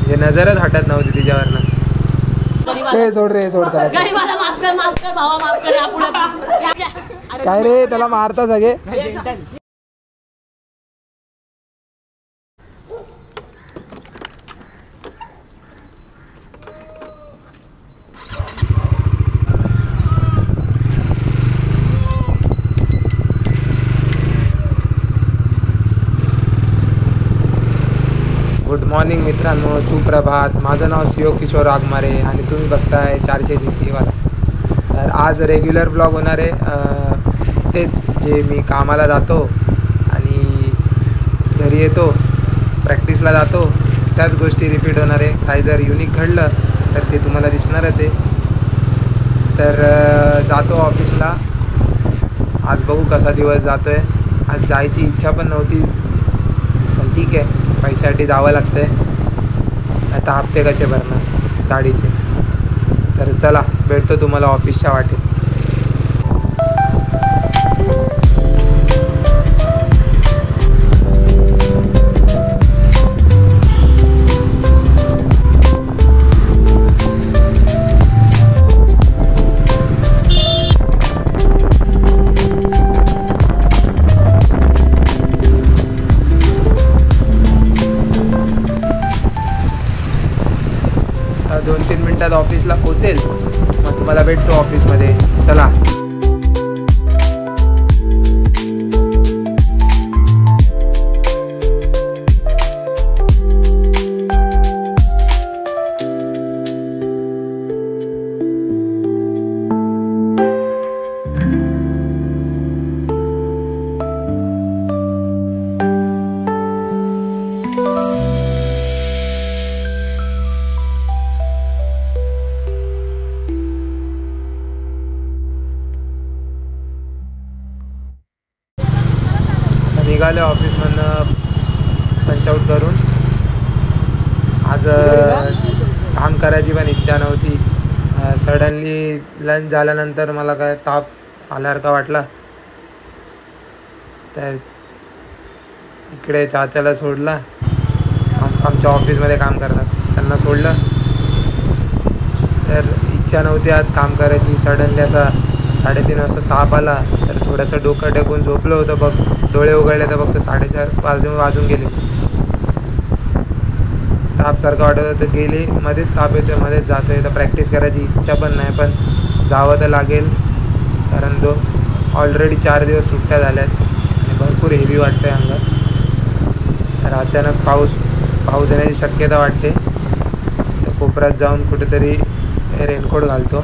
हे नजरच हटत नव्हती तिच्यावरनं. सोड रे सोड त्याला. काय रे त्याला मारता सगळे. गुड मॉर्निंग मित्रांनो, सुप्रभात. माझं नाव सुयोग किशोर आगमारे आणि तुम्ही बघताय 400cc वाला. तर आज रेग्युलर ब्लॉग होणार आहे. तेच जे मी कामाला जातो आणि घरी येतो, प्रॅक्टिसला जातो, त्याच गोष्टी रिपीट होणार आहे. काही जर युनिक घडलं तर ते तुम्हाला दिसणारच आहे. तर जातो ऑफिसला. आज बघू कसा दिवस जातो आहे. आज जायची इच्छा पण नव्हती, पण ठीक आहे, पैशासाठी जावं लागतं आहे. आता हप्ते कसे भरणार गाडीचे. तर चला भेटतो तुम्हाला ऑफिसच्या वाटेत. दोन 3 मिनिटात ऑफिसला पोचेल, मग तुम्हाला भेटतो ऑफिसमध्ये. चला. निघाले ऑफिसमधनं पंचआउट करून. आज काम करायची पण इच्छा नव्हती. सडनली लंच झाल्यानंतर मला काय ताप आल्यासारखा वाटला. तर इकडे चाचाला सोडला, आमच्या ऑफिसमध्ये काम करतात, त्यांना सोडलं. तर इच्छा नव्हती आज काम करायची. सडनली असा 3:30 वाजता ताप आला. तर थोडंसं डोकं टेकून झोपलं होतं. बघ डोळे उघडले तर फक्त 4:30 वाजून गेले. तापसारखं वाटत होतं. गेली मध्येच ताप येतो, मध्येच जातो आहे. तर प्रॅक्टिस करायची इच्छा पण नाही, पण जावं तर लागेल. कारण ऑलरेडी 4 दिवस सुट्ट्या झाल्यात आणि भरपूर हेवी वाटतं आहे अंगात. तर अचानक पाऊस येण्याची शक्यता वाटते. तर कोपऱ्यात जाऊन कुठेतरी रेनकोट घालतो.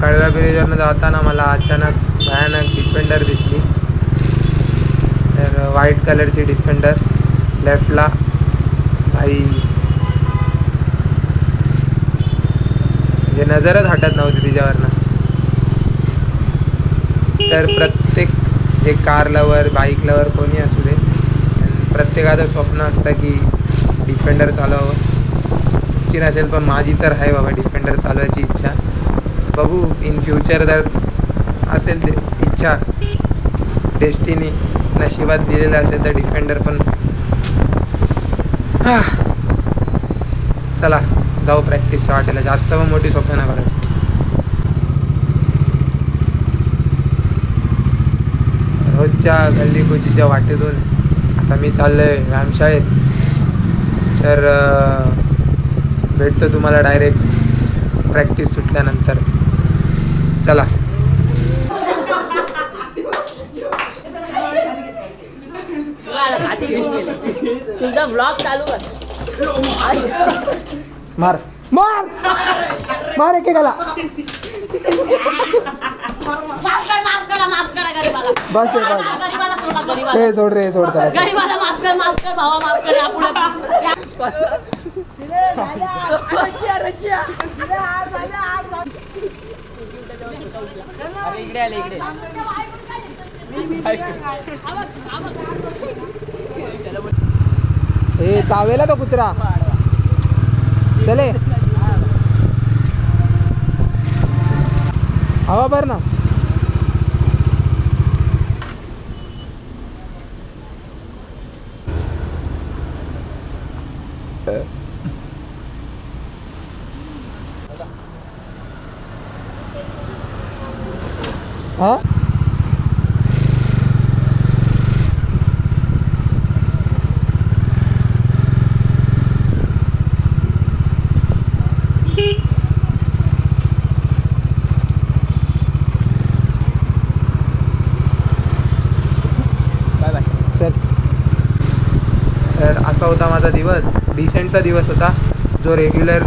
कळव्या ब्रिजवरनं जाताना मला अचानक भयानक डिफेंडर दिसली. तर व्हाईट कलरची डिफेंडर लेफ्टला. भाई म्हणजे नजरच हटत नव्हती तिच्यावरनं. तर प्रत्येक जे कार लवर, बाईक लवर कोणी असू दे, प्रत्येकाचं स्वप्न असतं की डिफेंडर चालवावं. ची नसेल पण माझी तर आहे बाबा डिफेंडर चालवायची इच्छा. बघू इन फ्युचर जर असेल ते इच्छा, डेस्टिनी नशिबात दिलेलं असेल तर डिफेंडर पण. चला जाऊ प्रॅक्टिसच्या वाटेला. जास्त पण मोठी स्वप्न नाही बघायची. रोजच्या गल्लीकुचीच्या वाटेतून आता मी चाललो आहे व्यायामशाळेत. तर भेटतो तुम्हाला डायरेक्ट प्रॅक्टिस सुटल्यानंतर. चला. तुझा ब्लॉग चालू कर. मार मार मार एकेकाला. माफ करा गरीबाला. बस हे बस गरीबाला सोडा, गरीबाला. हे सोड रे सोड त्याला गरीबाला माफ कर भावा, माफ कर. यापुढे इकडे आले इकडे. हे चावेला तो कुत्रा चले हवा भर ना. हा तर असा होता माझा दिवस. डिसेंटचा दिवस होता जो रेग्युलर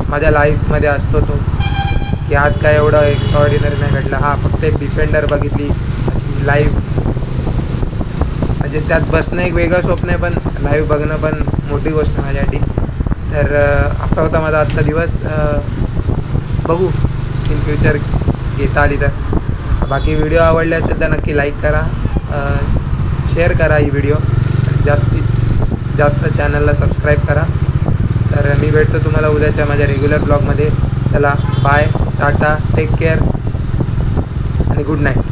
माझ्या लाईफमध्ये असतो तोच, की आज काय एवढं एक्स्ट्राऑर्डिनरी नाही घडलं. हा फक्त एक डिफेंडर बघितली अशी लाईव्ह, म्हणजे त्यात बसणं एक वेगळं स्वप्न आहे, पण लाईव्ह बघणं पण मोठी गोष्ट माझ्यासाठी. तर असा होता माझा आजचा दिवस. बघू इन फ्युचर घेता आली तर. बाकी व्हिडिओ आवडले असेल तर नक्की लाईक करा, शेअर करा ही व्हिडिओ, जास्तीत जास्त चॅनलला सबस्क्राईब करा. तर मी भेटतो तुम्हाला उद्याच्या माझ्या रेग्युलर ब्लॉगमध्ये. चला बाय, टाटा, टेक केअर आणि गुड नाईट.